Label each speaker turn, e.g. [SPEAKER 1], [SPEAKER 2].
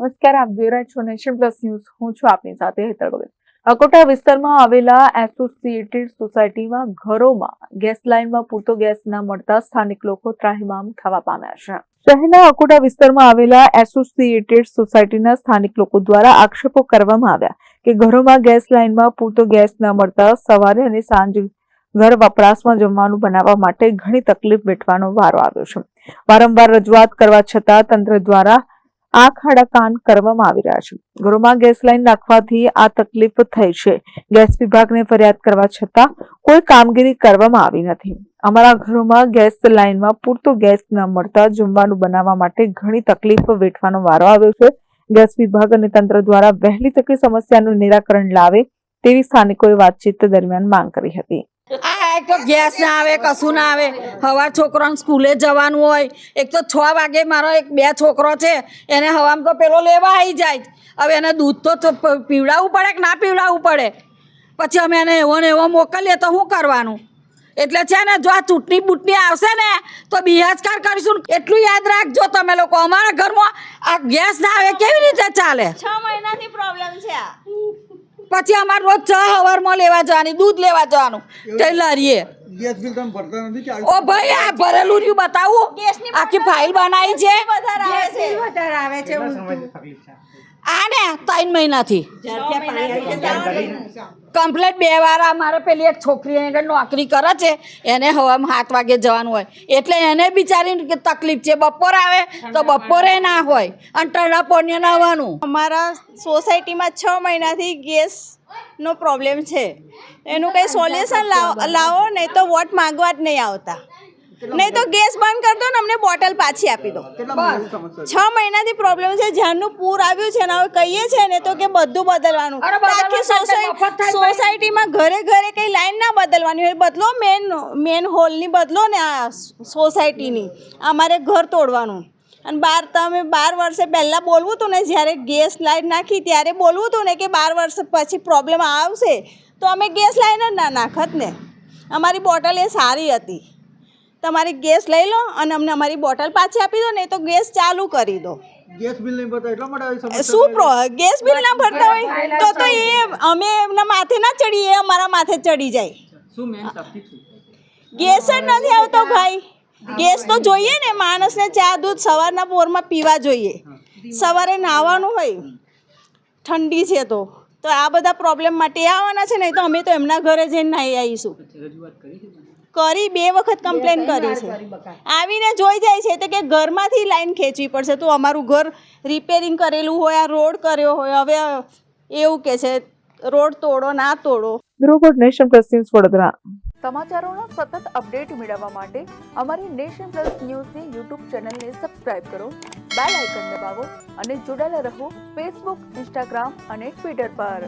[SPEAKER 1] નમસ્કાર, આપ જોઈ રહ્યા છો નેશન પ્લસ ન્યૂઝ. હું છું આપની સાથે હેતલ ભગત. અકોટા વિસ્તારમાં આવેલા એસોસિએટેડ સોસાયટીમાં ઘરોમાં ગેસ લાઇનમાં પૂરતો ગેસ ન મળતા સ્થાનિક લોકો ત્રાહિમામ થવા પામ્યા છે. શહેરના અકોટા વિસ્તારમાં આવેલા એસોસિએટેડ સોસાયટીના સ્થાનિક લોકો દ્વારા આક્ષેપો કરવામાં આવ્યા કે ઘરોમાં ગેસ લાઇનમાં પૂરતો ગેસ ન મળતા સવારે અને સાંજે ઘર વપરાશમાં જમવાનું બનાવવા માટે ઘણી તકલીફ વેઠવાનો વારો આવ્યો છે. વારંવાર રજૂઆત કરવા છતાં તંત્ર દ્વારા આંખ આડા કાન કરવામાં આવી રહ્યા છે. ઘરોમાં ગેસ લાઇન નાખવાથી આ તકલીફ થઈ છે. ગેસ વિભાગને ફરિયાદ કરવા છતાં કોઈ કામગીરી કરવામાં આવી નથી. અમારા ઘરોમાં ગેસ લાઇનમાં પૂરતો ગેસ ન મળતા જમવાનું બનાવવા માટે ઘણી તકલીફ વેઠવાનો વારો આવ્યો છે. ગેસ વિભાગ અને તંત્ર દ્વારા વહેલી તકે સમસ્યાનું નિરાકરણ લાવે તેવી સ્થાનિકોએ વાતચીત દરમિયાન માંગ કરી હતી.
[SPEAKER 2] એક તો ગેસ ના આવે, કશું ના આવે. સવાર છોકરાને સ્કૂલે જવાનું હોય, એક તો 6 વાગે મારો બે છોકરો છે, એને હવામાં તો પેલો લેવા આવી જાય. હવે એને દૂધ તો પીવડાવવું પડે કે ના પીવડાવવું પડે? પછી અમે એને એવો ને એવો મોકલીએ તો શું કરવાનું? એટલે છે ને, જો આ ચૂંટણી બૂટણી આવશે ને તો બિહાજકાર કરીશું. એટલું યાદ રાખજો તમે લોકો, અમારા ઘરમાં આ ગેસ ના આવે કેવી રીતે ચાલે?
[SPEAKER 3] 6 મહિનાથી પ્રોબ્લેમ છે આ.
[SPEAKER 2] પછી અમારે રોજ ચા હવારમાં લેવા જવાની, દૂધ લેવા જવાનું ટેલરીએ.
[SPEAKER 4] ગેસ બિલ તમે ભરતા નથી કે?
[SPEAKER 2] ઓ ભાઈ, આ ભરેલું રહ્યું બતાવું, આખી ફાઇલ બનાવી છે.
[SPEAKER 3] વધારે આવે છે.
[SPEAKER 2] આ ને 3 મહિનાથી કમ્પ્લેટ 2 વાર. અમારે પેલી એક છોકરી આગળ નોકરી કરે છે, એને હવામાં 7 વાગે જવાનું હોય, એટલે એને બિચારીને તકલીફ છે. બપોર આવે તો બપોરે ના હોય અને ટરડા પોણિયા ના આવવાનું.
[SPEAKER 3] અમારા સોસાયટીમાં 6 મહિનાથી ગેસનો પ્રોબ્લેમ છે. એનું કંઈ સોલ્યુશન લાવો, નહીં તો વોટ માંગવા જ નહીં આવતા, નહીં તો ગેસ બંધ કરી દો ને અમને બોટલ પાછી આપી દો. 6 મહિનાથી પ્રોબ્લેમ છે. જ્યારનું પૂર આવ્યું છે ને, હવે કહીએ છીએ ને તો કે બધું બદલવાનું. આખી સોસાયટીમાં ઘરે ઘરે કંઈ લાઈન ના બદલવાની હોય, બદલો મેન હોલની બદલો ને આ સોસાયટીની. અમારે ઘર તોડવાનું. અને 12 વર્ષે પહેલાં બોલવું હતું ને, જ્યારે ગેસ લાઈન નાખી ત્યારે બોલવું હતું ને કે 12 વર્ષ પછી પ્રોબ્લેમ આવશે, તો અમે ગેસ લાઈન જ ના નાખત ને. અમારી બોટલ એ સારી હતી. તમારી ગેસ લઈ લો અને અમને અમારી બોટલ પાછી આપી દો, નહીં તો ગેસ ચાલુ કરી દો.
[SPEAKER 4] ગેસ બિલ નહીં ભરતા એટલા માટે
[SPEAKER 3] શું ગેસ બિલ ના ભરતા હોય તો એ અમે એમના માથે ના ચડીએ, અમારા માથે ચડી જાય.
[SPEAKER 4] શું મેન તકલીફ છે?
[SPEAKER 3] ગેસ જ નથી આવતો ભાઈ. ગેસ તો જોઈએ ને, માણસને ચા દૂધ સવારના પોરમાં પીવા જોઈએ, સવારે નાહવાનું હોય. ઠંડી છે તો આ બધા પ્રોબ્લેમ માટે આવવાના છે, નહીં તો અમે તો એમના ઘરે જઈને નાહી આવીશું. કરી 2 વખત કમ્પ્લેન કરી છે. આવીને જોઈ જાય છે તો કે ઘરમાંથી લાઈન ખેંચવી પડશે. તો અમારું ઘર રિપેરિંગ કરેલું હોય, આ રોડ કર્યો હોય, હવે એવું કે છે રોડ તોડો ના તોડો.
[SPEAKER 1] Bureau nation plus news Vadodara. સમાચારોના સતત અપડેટ મેળવવા માટે અમારી નેશન પ્લસ ન્યૂઝની યુટ્યુબ ચેનલને સબસ્ક્રાઇબ કરો, બેલ આઇકન દબાવો અને જોડાયેલા રહો ફેસબુક, ઇન્સ્ટાગ્રામ અને ટ્વિટર પર.